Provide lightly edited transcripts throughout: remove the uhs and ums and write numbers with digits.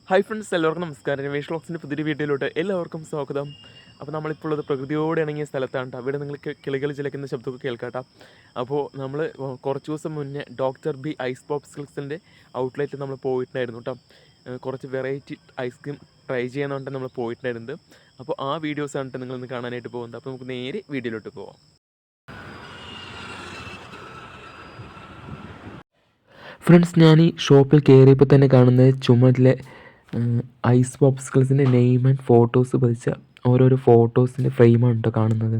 Hi friends, എല്ലാവർക്കും നമസ്കാരം. രമേഷ് വ്ളോഗ്സിൻ്റെ പുതിയൊരു വീഡിയോയിലോട്ട് എല്ലാവർക്കും സ്വാഗതം. അപ്പോൾ നമ്മളിപ്പോൾ ഉള്ളത് പ്രകൃതിയോട് ഇണങ്ങിയ സ്ഥലത്താണ്. അവിടെ നിങ്ങൾക്ക് കിളികൾ ചിലക്കുന്ന ശബ്ദമൊക്കെ കേൾക്കാട്ടോ. അപ്പോൾ നമ്മൾ കുറച്ച് ദിവസം മുന്നേ ഡോക്ടർ ബി ഐസ് പോപ്സിക്കിൾസിൻ്റെ ഔട്ട്ലെറ്റിൽ നമ്മൾ പോയിട്ടുണ്ടായിരുന്നു കേട്ടോ. കുറച്ച് വെറൈറ്റി ഐസ്ക്രീം ട്രൈ ചെയ്യാൻ നമ്മൾ പോയിട്ടുണ്ടായിരുന്നത്. അപ്പോൾ ആ വീഡിയോസാണ് കേട്ടോ നിങ്ങളിന്ന് കാണാനായിട്ട് പോകുന്നത്. അപ്പോൾ നമുക്ക് നേരെ വീഡിയോയിലോട്ട് പോവാം. ഫ്രണ്ട്സ്, ഞാൻ ഈ ഷോപ്പിൽ കയറിയപ്പോൾ തന്നെ കാണുന്നത് ചുമരിലെ ഐസ് പോപ്സിക്കിൾസിൻ്റെ നെയിം ആൻഡ് ഫോട്ടോസ് പതിച്ച ഓരോരോ ഫോട്ടോസിൻ്റെ ഫ്രെയിമാണ് കേട്ടോ കാണുന്നത്.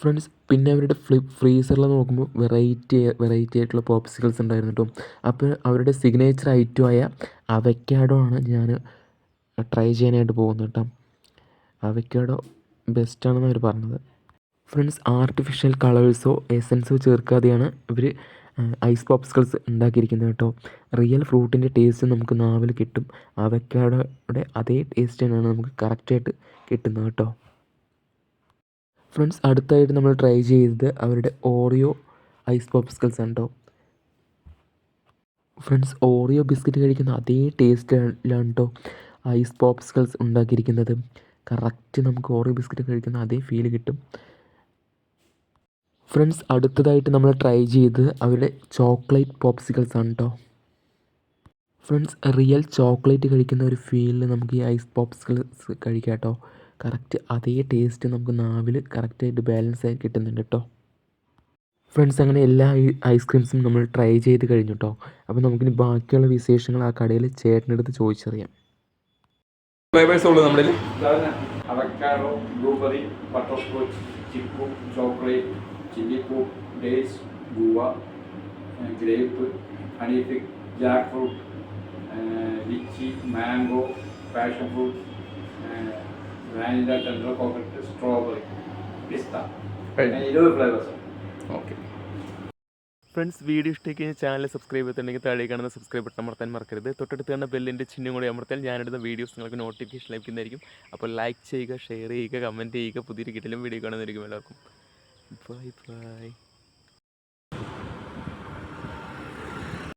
ഫ്രണ്ട്സ്, പിന്നെ അവരുടെ ഫ്രീസറിൽ നോക്കുമ്പോൾ വെറൈറ്റി ആയിട്ടുള്ള പോപ്സിക്കിൾസ് ഉണ്ടായിരുന്നു കേട്ടോ. അപ്പോൾ അവരുടെ സിഗ്നേച്ചർ ഐറ്റമായ അവക്കാഡോ ആണ് ഞാൻ ട്രൈ ചെയ്യാനായിട്ട് പോകുന്നത് കേട്ടോ. അവക്കാഡോ ബെസ്റ്റാണെന്ന് അവർ പറഞ്ഞത്. ഫ്രണ്ട്സ്, ആർട്ടിഫിഷ്യൽ കളേഴ്സോ എസൻസോ ചേർക്കാതെയാണ് ഇവർ ഐസ് പോപ്സിക്കിൾസ് ഉണ്ടാക്കിയിരിക്കുന്നത് കേട്ടോ. റിയൽ ഫ്രൂട്ടിൻ്റെ ടേസ്റ്റ് നമുക്ക് നാവിൽ കിട്ടും. അവക്കാഡോയുടെ അതേ ടേസ്റ്റ് തന്നെയാണ് നമുക്ക് കറക്റ്റായിട്ട് കിട്ടുന്നത് കേട്ടോ. ഫ്രണ്ട്സ്, അടുത്തായിട്ട് നമ്മൾ ട്രൈ ചെയ്തത് അവരുടെ ഓറിയോ ഐസ് പോപ്സിക്കിൾസ് ആണ് കേട്ടോ. ഫ്രണ്ട്സ്, ഓറിയോ ബിസ്ക്കറ്റ് കഴിക്കുന്ന അതേ ടേസ്റ്റിലാണ് കേട്ടോ ഐസ് പോപ്സിക്കിൾസ് ഉണ്ടാക്കിയിരിക്കുന്നത്. കറക്റ്റ് നമുക്ക് ഓറിയോ ബിസ്ക്കറ്റ് കഴിക്കുന്ന അതേ ഫീൽ കിട്ടും. ഫ്രണ്ട്സ്, അടുത്തതായിട്ട് നമ്മൾ ട്രൈ ചെയ്തത് അവരുടെ ചോക്ലേറ്റ് പോപ്സിക്കിൾസ് ആണ് കേട്ടോ. ഫ്രണ്ട്സ്, റിയൽ ചോക്ലേറ്റ് കഴിക്കുന്ന ഒരു ഫീലിൽ നമുക്ക് ഈ ഐസ് പോപ്സിക്കിൾസ് കഴിക്കാം കേട്ടോ. കറക്റ്റ് അതേ ടേസ്റ്റ് നമുക്ക് നാവിൽ കറക്റ്റായിട്ട് ബാലൻസ് ആയി കിട്ടുന്നുണ്ട് കേട്ടോ. ഫ്രണ്ട്സ്, അങ്ങനെ എല്ലാ ഐസ്ക്രീംസും നമ്മൾ ട്രൈ ചെയ്ത് കഴിഞ്ഞു കേട്ടോ. അപ്പോൾ നമുക്കിനി ബാക്കിയുള്ള വിശേഷങ്ങൾ ആ കടയിൽ ചേട്ടനെടുത്ത് ചോദിച്ചറിയാം. ഫ്ലേവേഴ്സ് ഉള്ളൂ നമ്മുടെ avocado, blueberry, butterscotch, chikoo, chocolate, ചില്ലിപ്പൂ, dates, guava, grape, honey fig, jackfruit, lychee, mango, passion fruit, vanilla, tender coconut, strawberry, pista. 20 flavours. Okay friends, video ഇഷ്ടമായി കഴിഞ്ഞാൽ ചാനൽ സബ്സ്ക്രൈബ് ചെയ്തിട്ടുണ്ടെങ്കിൽ താഴെ കാണുന്ന സബ്സ്ക്രൈബ് ബട്ടൺ അമർത്താൻ മറക്കരുത്. തൊട്ടടുത്ത് തന്നെ ബെല്ലിൻ്റെ ചിഹ്നം കൂടി അമർത്താൽ ഞാനിടുന്ന വീഡിയോസ് നിങ്ങൾക്ക് നോട്ടിഫിക്കേഷൻ ലഭിക്കുന്നതായിരിക്കും. അപ്പോൾ ലൈക്ക് ചെയ്യുക, ഷെയർ ചെയ്യുക, കമൻറ്റ് ചെയ്യുക. പുതിയൊരു കിട്ടിലും വീഡിയോ കാണുന്നതായിരിക്കും എല്ലാവർക്കും. Bye bye.